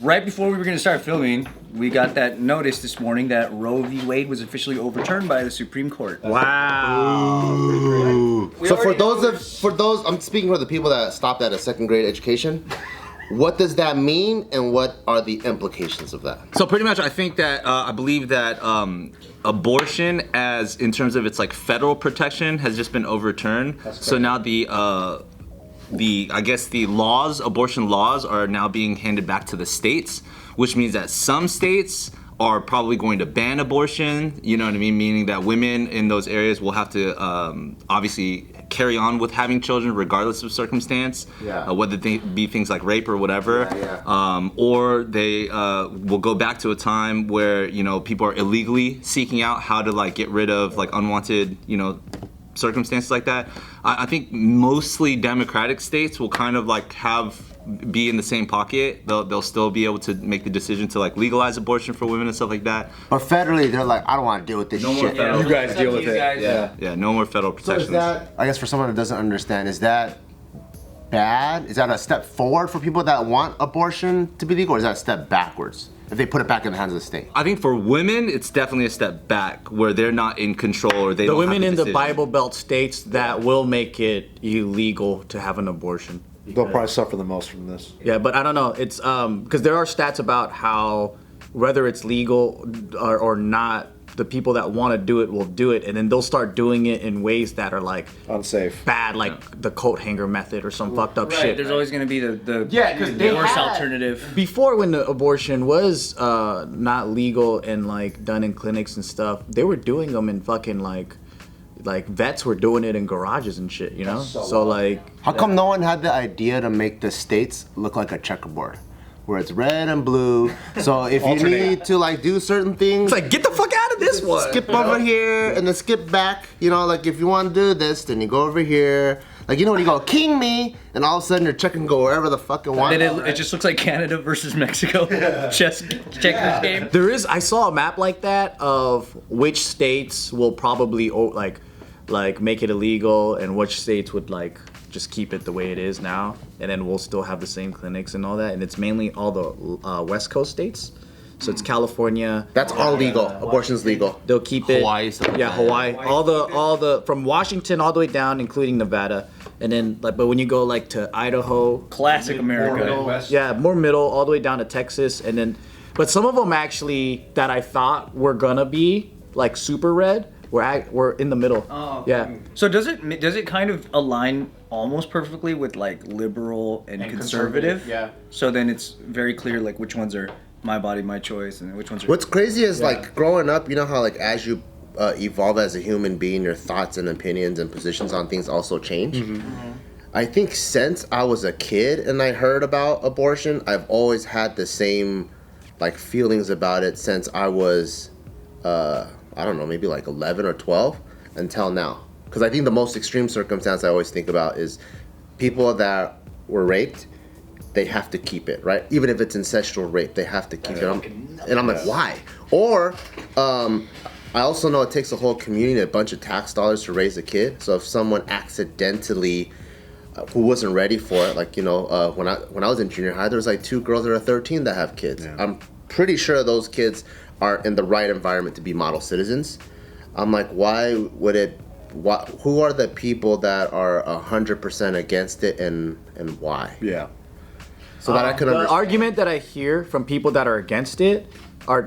right before we were going to start filming, we got that notice this morning that Roe v. Wade was officially overturned by the Supreme Court. Wow. So for those, I'm speaking for the people that stopped at a second grade education. What does that mean, and what are the implications of that? So pretty much, I think that I believe that abortion, as in terms of its like federal protection, has just been overturned. So now the abortion laws are now being handed back to the states, which means that some states are probably going to ban abortion, you know what I mean? Meaning that women in those areas will have to obviously carry on with having children regardless of circumstance, whether they be things like rape or whatever, or they will go back to a time where, you know, people are illegally seeking out how to like get rid of like unwanted, you know, circumstances like that. I think mostly Democratic states will kind of like be in the same pocket. They'll still be able to make the decision to like legalize abortion for women and stuff like that. But federally, they're like, I don't want to deal with this shit. You guys deal with it. Yeah, no more federal protections. So is that, I guess for someone that doesn't understand, is that bad? Is that a step forward for people that want abortion to be legal, or is that a step backwards if they put it back in the hands of the state? I think for women, it's definitely a step back where they're not in control, or they The don't women have in the decision. Bible Belt states that will make it illegal to have an abortion. They'll probably suffer the most from this. Yeah, but I don't know. It's because there are stats about how whether it's legal or not, the people that want to do it will do it, and then they'll start doing it in ways that are like Unsafe. bad, like the coat hanger method or some fucked up shit. There's always going to be the they worst had- alternative. Before, when the abortion was not legal and like done in clinics and stuff, they were doing them in fucking like vets were doing it in garages and shit, you know? So like, How come no one had the idea to make the states look like a checkerboard, where it's red and blue? So if you need to like do certain things, it's like, get the fuck out of this one. skip over here and then skip back. You know, like if you want to do this, then you go over here. Like, you know, when you go king me, and all of a sudden your check can go wherever the fuck it wants. Then it just looks like Canada versus Mexico. Chess checkers game. There is, I saw a map like that of which states will probably like make it illegal and which states would like just keep it the way it is now, and then we'll still have the same clinics and all that, and it's mainly all the West Coast states. So it's California. That's all legal. Abortion's legal. They'll keep it. Hawaii, stuff like yeah, that. Hawaii. All the from Washington all the way down, including Nevada, and then like, but when you go like to Idaho, Classic America. yeah, more middle, all the way down to Texas, and then, but some of them actually that I thought were gonna be like super red, we're in the middle. Oh, okay. Yeah. So does it kind of align almost perfectly with like liberal and conservative? Yeah. So then it's very clear like which ones are my body, my choice, and which ones are. What's crazy is like growing up, you know how like as you evolve as a human being, your thoughts and opinions and positions on things also change. Mm-hmm. I think since I was a kid and I heard about abortion, I've always had the same like feelings about it since I was I don't know, maybe like 11 or 12 until now. Because I think the most extreme circumstance I always think about is people that were raped, they have to keep it, right? Even if it's ancestral rape, they have to keep it. And I'm like, why? Or I also know it takes a whole community, a bunch of tax dollars to raise a kid. So if someone accidentally, who wasn't ready for it, like, you know, when I was in junior high, there was like 2 girls that are 13 that have kids. Yeah. I'm pretty sure those kids are in the right environment to be model citizens. I'm like, why would it? Who are the people that are 100% against it, and why? Yeah. So that I could The understand. argument that I hear from people that are against it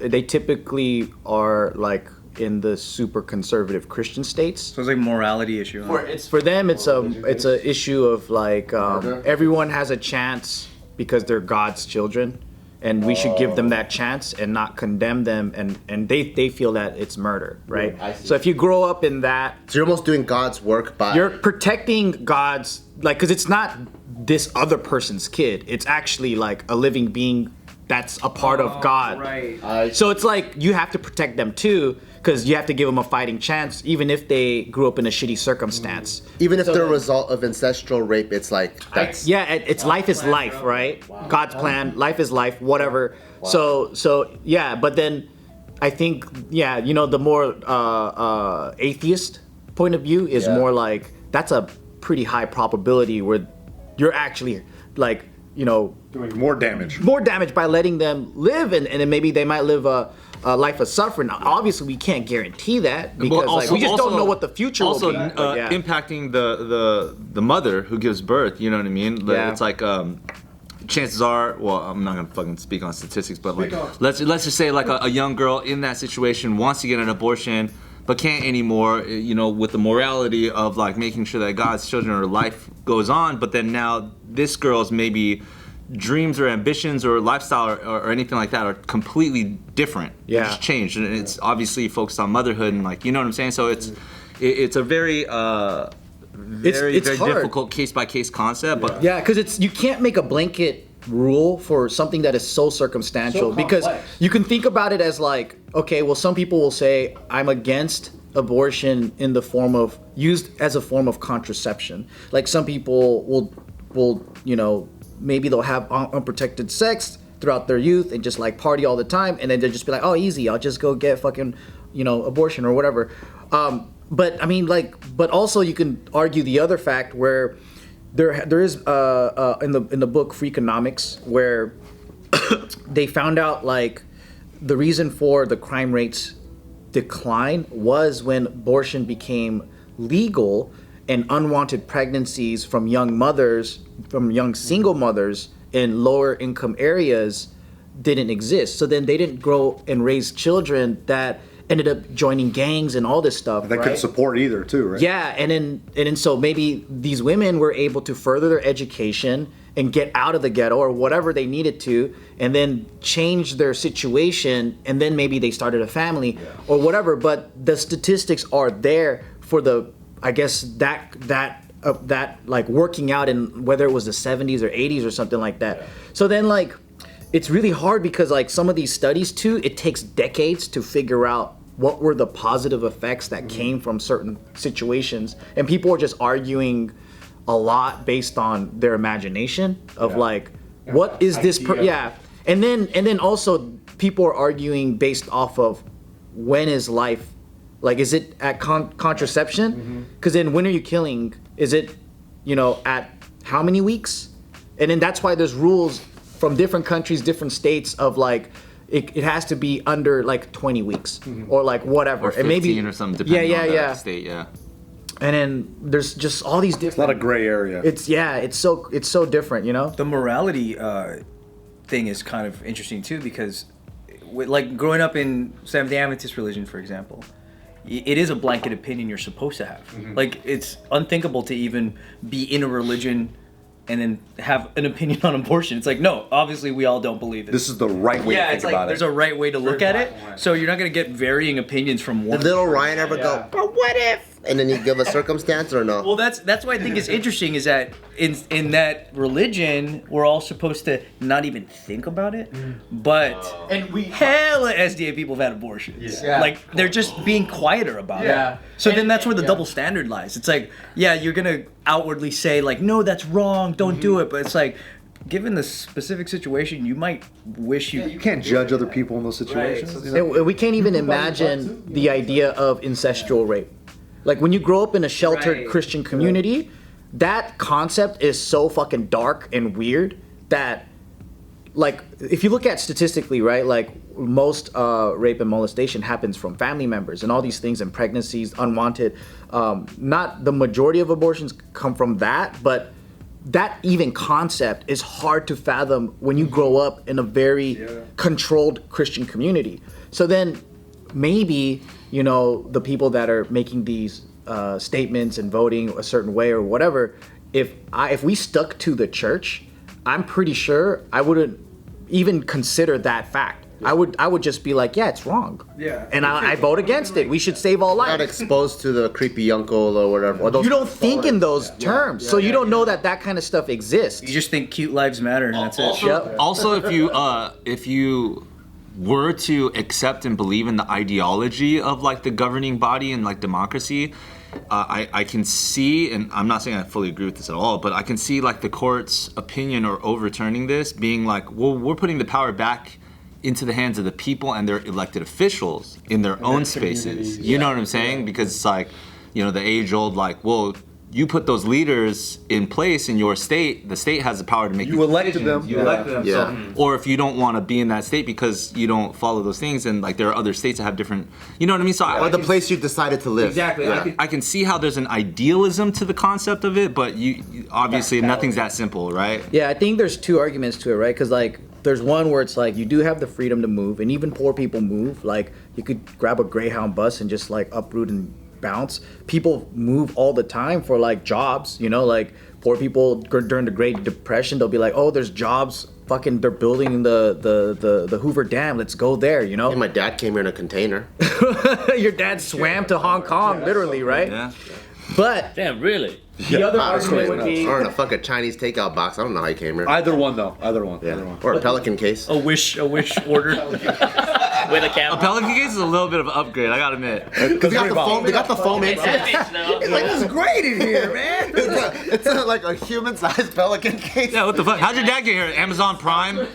they typically are like in the super conservative Christian states. So it's like a morality issue. Huh? For them, it's a issue of like everyone has a chance because they're God's children, and we should give them that chance and not condemn them, and they feel that it's murder, right? So if you grow up in that, So you're almost doing God's work by. you're protecting God's, like, because it's not this other person's kid, it's actually like a living being that's a part of God. Right. So it's like you have to protect them too, because you have to give them a fighting chance, even if they grew up in a shitty circumstance. Even if they're a result of ancestral rape, it's like that's. Yeah, it's life is life, right? God's plan, life is life, whatever. So yeah, but then I think, yeah, you know, the more atheist point of view is more like that's a pretty high probability where you're actually like Doing more damage. by letting them live, and then maybe they might live a life of suffering. Now, obviously, we can't guarantee that because we just don't know what the future will be. Impacting the mother who gives birth. You know what I mean? Yeah. It's like chances are, well, I'm not gonna fucking speak on statistics, but like let's just say like a young girl in that situation wants to get an abortion but can't anymore, with the morality of like making sure that God's children or life goes on, but then now this girl's maybe dreams or ambitions or lifestyle or anything like that are completely different. Yeah. It's changed, and it's obviously focused on motherhood and like, you know what I'm saying? So it's a very very hard. difficult case by case concept, but Yeah, because you can't make a blanket rule for something that is so circumstantial, because you can think about it as like, okay, well, some people will say I'm against abortion in the form of used as a form of contraception. Like some people will maybe they'll have unprotected sex throughout their youth and just like party all the time, and then they'll just be like, oh, easy, I'll just go get fucking abortion or whatever. But I mean, but also you can argue the other fact where there is in the book Freakonomics, where they found out like the reason for the crime rates decline was when abortion became legal and unwanted pregnancies from young single mothers in lower income areas didn't exist. So then they didn't grow and raise children that ended up joining gangs and all this stuff. They couldn't support either, too, right? Yeah, and then so maybe these women were able to further their education and get out of the ghetto or whatever they needed to, and then change their situation, and then maybe they started a family or whatever. But the statistics are there for that like working out in whether it was the 70s or 80s or something like that. So then like it's really hard because like some of these studies too, it takes decades to figure out what were the positive effects that came from certain situations, and people are just arguing a lot based on their imagination of like, what is this and then also people are arguing based off of when is life, like is it at contraception, because then when are you killing, is it at how many weeks? And then that's why there's rules from different countries, different states of like it has to be under like 20 weeks or like whatever, or 15 and maybe or something depending on the state. And then there's just all these different. It's not a gray area. It's so different, The morality thing is kind of interesting too, because like growing up in Seventh-day Adventist religion, for example, it is a blanket opinion you're supposed to have. Like it's unthinkable to even be in a religion and then have an opinion on abortion. It's like, no, obviously we all don't believe it. This is the right way to think about it. There's a right way to look at it. So you're not going to get varying opinions from one. Did little Ryan ever go, but what if? And then you give a circumstance or no? Well, that's why I think it's interesting is that in that religion, we're all supposed to not even think about it. But and we hella SDA people have had abortions. Yeah. Like they're just being quieter about it. So then that's where the double standard lies. It's like, yeah, you're gonna outwardly say like, no, that's wrong, don't do it. But it's like, given the specific situation, you might wish you. You can't judge other people in those situations. Right. You know? And we can't even imagine the idea of incestual rape. Like when you grow up in a sheltered Christian community, that concept is so fucking dark and weird that, like, if you look at statistically, right, like most rape and molestation happens from family members and all these things, and pregnancies, unwanted. Not the majority of abortions come from that, but that even concept is hard to fathom when you grow up in a very controlled Christian community. So then maybe, the people that are making these statements and voting a certain way or whatever, if we stuck to the church, I'm pretty sure I wouldn't even consider that fact. I would just be like, yeah, it's wrong. Yeah. And I vote against it. We should save all Not lives. exposed to the creepy uncle or whatever. Or those You don't think in those terms, so you don't know that kind of stuff exists. You just think cute lives matter, and that's it. Also, if you were to accept and believe in the ideology of like the governing body and like democracy, I can see, and I'm not saying I fully agree with this at all, but I can see like the court's opinion or overturning this being like, well, we're putting the power back into the hands of the people and their elected officials in their own spaces. You know what I'm saying? Because it's like, the age old like, well, you put those leaders in place in your state, the state has the power to make You elected decisions. them. You elected them. Yeah. So, or if you don't want to be in that state because you don't follow those things, and like there are other states that have different, you know what I mean? So Or the place you decided to live. exactly. Yeah. I can see how there's an idealism to the concept of it, but you obviously nothing's that simple, right? Yeah, I think there's two arguments to it, right? Because like there's one where it's like you do have the freedom to move, and even poor people move. Like you could grab a Greyhound bus and just like uproot and bounce. People move all the time for like jobs, you know, like poor people during the Great Depression, they'll be like, oh, there's jobs, fucking they're building the Hoover Dam, let's go there, you know. And my dad came here in a container. Your dad swam to Hong Kong, literally, right? Yeah. But Damn, really? the other argument would be Or in a fucking Chinese takeout box. I don't know how he came here. Either one though. Either one. Yeah. Either one. Or a Pelican case. A wish order. With a A camera. Pelican case is a little bit of an upgrade, I gotta admit. Because they got the foam. They got the foam inside. It's like, this is great in here, man. It's like a human-sized Pelican case. Yeah, what the fuck? How'd your dad get here? Amazon Prime?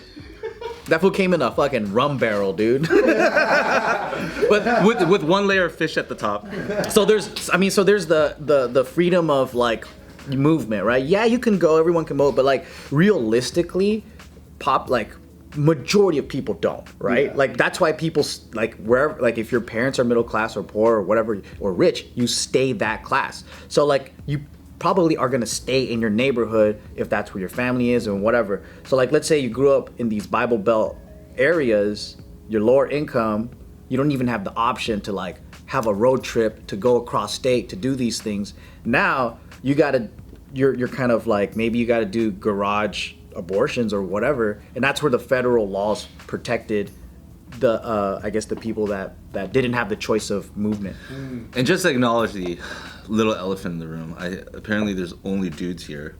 that fool came in a fucking rum barrel, dude. But with one layer of fish at the top. So there's the freedom of like movement, right? Yeah, you can go, everyone can vote, but like realistically, majority of people don't, right? Yeah. Like that's why people like wherever, like if your parents are middle class or poor or whatever or rich, you stay that class. So like you probably are gonna stay in your neighborhood if that's where your family is and whatever. So like let's say you grew up in these Bible Belt areas, you're lower income, you don't even have the option to like have a road trip to go across state to do these things. Now you're kind of like maybe you gotta do garage abortions or whatever, and that's where the federal laws protected the I guess the people that didn't have the choice of movement. And just to acknowledge the little elephant in the room, apparently there's only dudes here.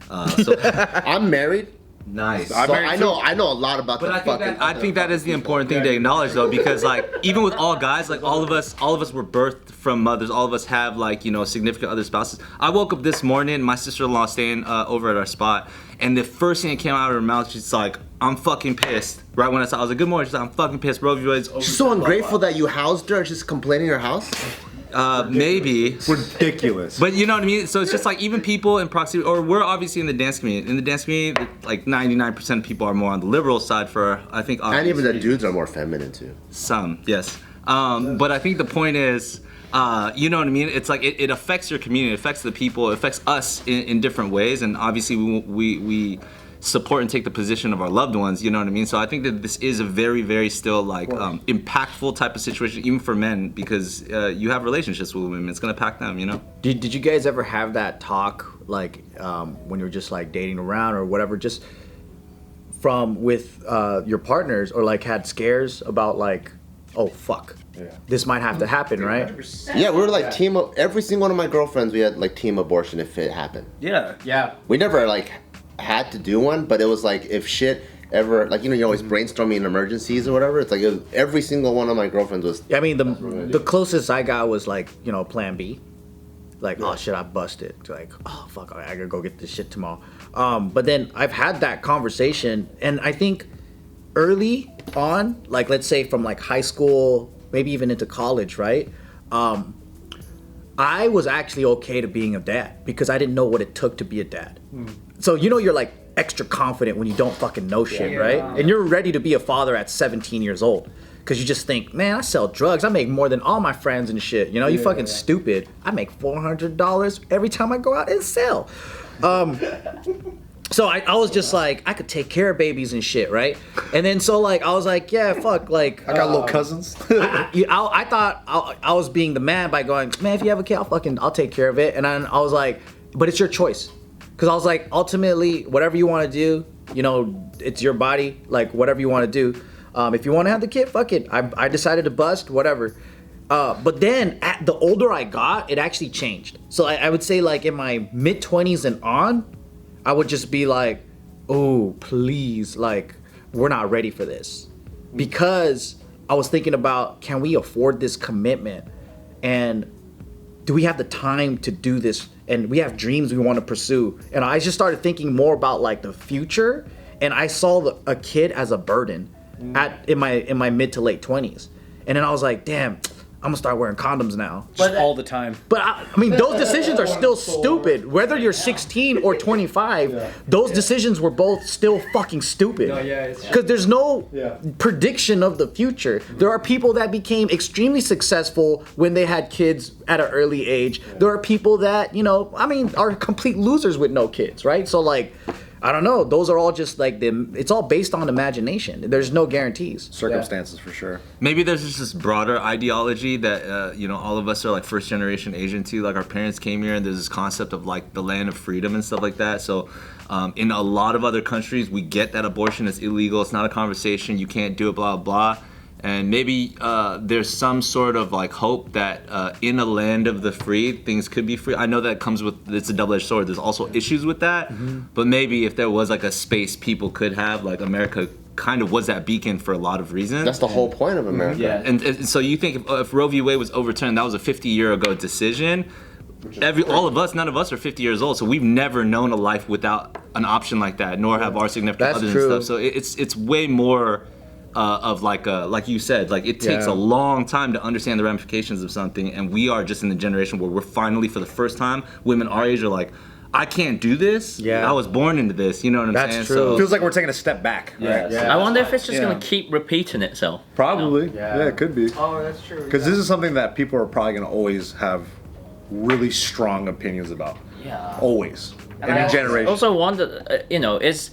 So I'm married, nice. so I know a lot about But the I think, fucking. I think that is the important thing to acknowledge, though, because like even with all guys, like all of us were birthed from mothers. All of us have like significant other spouses. I woke up this morning, my sister-in-law staying over at our spot, and the first thing that came out of her mouth, she's like, "I'm fucking pissed." Right when I was like, "Good morning," she's like, "I'm fucking pissed, bro." She's so ungrateful that you housed her and she's complaining in her house. Maybe. It's ridiculous. But you know what I mean? So it's just like even people in proximity, or we're obviously in the dance community. In the dance community, like 99% of people are more on the liberal side for, I think, And even the dudes are more feminine too. some, yes. But I think the point is, you know what I mean? It's like it affects your community, it affects the people, it affects us in different ways. And obviously we support and take the position of our loved ones, you know what I mean? So I think that this is a very, very still like impactful type of situation, even for men, because you have relationships with women. It's gonna impact them, you know? Did you guys ever have that talk like when you were just like dating around or whatever, just with your partners, or like had scares about like, oh fuck, this might have to happen, right? Yeah, we were like team. Every single one of my girlfriends, we had like team abortion if it happened. Yeah. We never like had to do one, but it was like if shit ever, like you're always brainstorming emergencies or whatever. It's like every single one of my girlfriends was. I mean, the closest I got was like, plan B. Like, oh shit, I busted. Like, oh fuck, I gotta go get this shit tomorrow. But then I've had that conversation, and I think early on, like let's say from like high school, maybe even into college, right? I was actually okay to being a dad because I didn't know what it took to be a dad. So you're like extra confident when you don't fucking know shit, right? And you're ready to be a father at 17 years old because you just think, man, I sell drugs, I make more than all my friends and shit. You fucking stupid. I make $400 every time I go out and sell. So I was just like, I could take care of babies and shit, right? And then so like I was like, yeah, fuck, like I got little cousins. I thought I was being the man by going, man, if you have a kid, I'll take care of it. And then I was like, but it's your choice, because I was like, ultimately, whatever you want to do, it's your body, like whatever you want to do. If you want to have the kid, fuck it. I decided to bust, whatever. But then the older I got, it actually changed. So I would say like in my mid 20s and on, I would just be like, oh, please, like, we're not ready for this. Because I was thinking about, can we afford this commitment? And do we have the time to do this? And we have dreams we want to pursue. And I just started thinking more about like the future. And I saw a kid as a burden in my mid to late 20s. And then I was like, damn, I'm gonna start wearing condoms now. Just all the time. But I mean, those decisions are still stupid. Whether you're 16 or 25, those decisions were both still fucking stupid. Because there's no prediction of the future. There are people that became extremely successful when they had kids at an early age. There are people that, are complete losers with no kids, right? So like, I don't know. Those are all just like it's all based on imagination. There's no guarantees. Circumstances for sure. Maybe there's just this broader ideology that all of us are like first generation Asian too. Like our parents came here, and there's this concept of like the land of freedom and stuff like that. So in a lot of other countries, we get that abortion is illegal. It's not a conversation. You can't do it. Blah blah. And maybe there's some sort of like hope that in a land of the free, things could be free. I know that comes with, it's a double-edged sword. There's also issues with that. But maybe if there was like a space people could have, like America kind of was that beacon for a lot of reasons. That's the whole point of America. Yeah. And so you think if Roe v. Wade was overturned, that was a 50-year ago decision. All of us, none of us are 50 years old, so we've never known a life without an option like that, nor have our significant others and stuff. So it's way more of like you said, like it takes a long time to understand the ramifications of something, and we are just in the generation where we're finally, for the first time, women our age are like, I can't do this. I was born into this. You know what I'm saying? True. So It feels like we're taking a step back. Right? I wonder if it's just going to keep repeating itself. Probably. Yeah, it could be. Oh, that's true. Because this is something that people are probably going to always have really strong opinions about. Yeah. Always. In a generation. Also wonder, is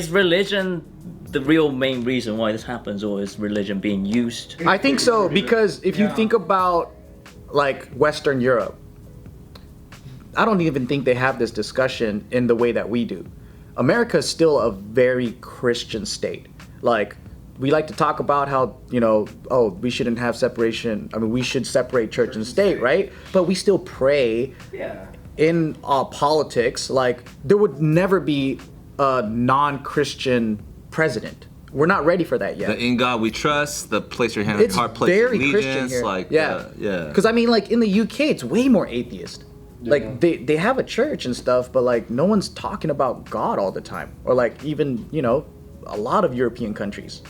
religion the real main reason why this happens, or is religion being used? I think so, because if you think about like Western Europe, I don't even think they have this discussion in the way that we do. America is still a very Christian state. Like, we like to talk about how, we shouldn't have separation. I mean, we should separate church and state, right? But we still pray in politics. Like, there would never be a non-Christian president. We're not ready for that yet. the in God we trust, the place your hand on your heart, place very allegiance, Christian here. like yeah. yeah. Because I mean, like in the UK, it's way more atheist. Like they have a church and stuff, but like no one's talking about God all the time, or like even a lot of European countries,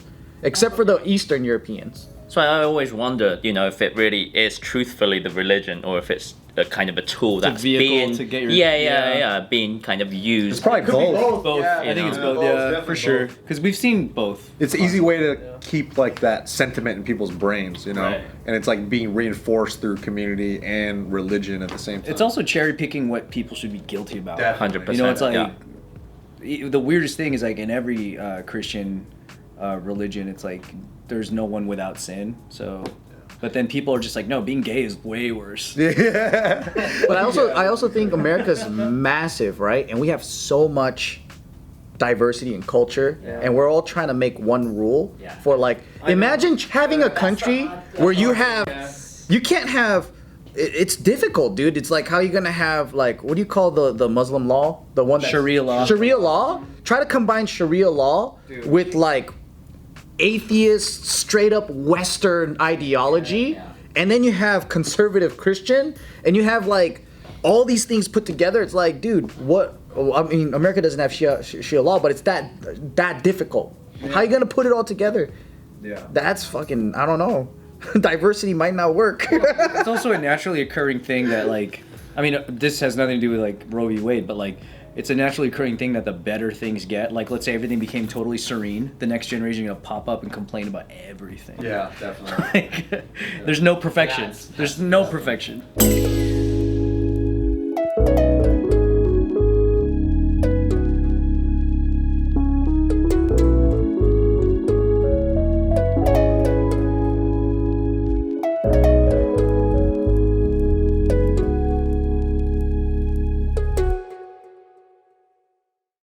except for the Eastern Europeans. So I always wondered, if it really is truthfully the religion, or if it's a kind of a tool that's vehicle being to get your- being kind of used. It's probably both. Both. I think it's both. Yeah, for sure. Because we've seen both. It's an easy way to keep like that sentiment in people's brains, Right. And it's like being reinforced through community and religion at the same time. It's also cherry picking what people should be guilty about. 100%. It's like the weirdest thing is like in every Christian religion, it's like there's no one without sin. So, but then people are just like, no, being gay is way worse. But I also think America's massive, right? And we have so much diversity in culture, and we're all trying to make one rule for like. Imagine having a country where you can't have. It's difficult, dude. It's like, how are you gonna have like, what do you call the Muslim law? The one that Sharia law. Sharia law. Try to combine Sharia law with like atheist, straight up Western ideology, and then you have conservative Christian, and you have like all these things put together. It's like, dude, what? I mean, America doesn't have Sharia law, but it's that difficult. How you gonna put it all together? That's fucking, I don't know. Diversity might not work. It's also a naturally occurring thing that like, I mean, this has nothing to do with like Roe v. Wade, but like, it's a naturally occurring thing that the better things get, like let's say everything became totally serene, the next generation is gonna pop up and complain about everything. Yeah, definitely. There's no perfection. There's no perfection.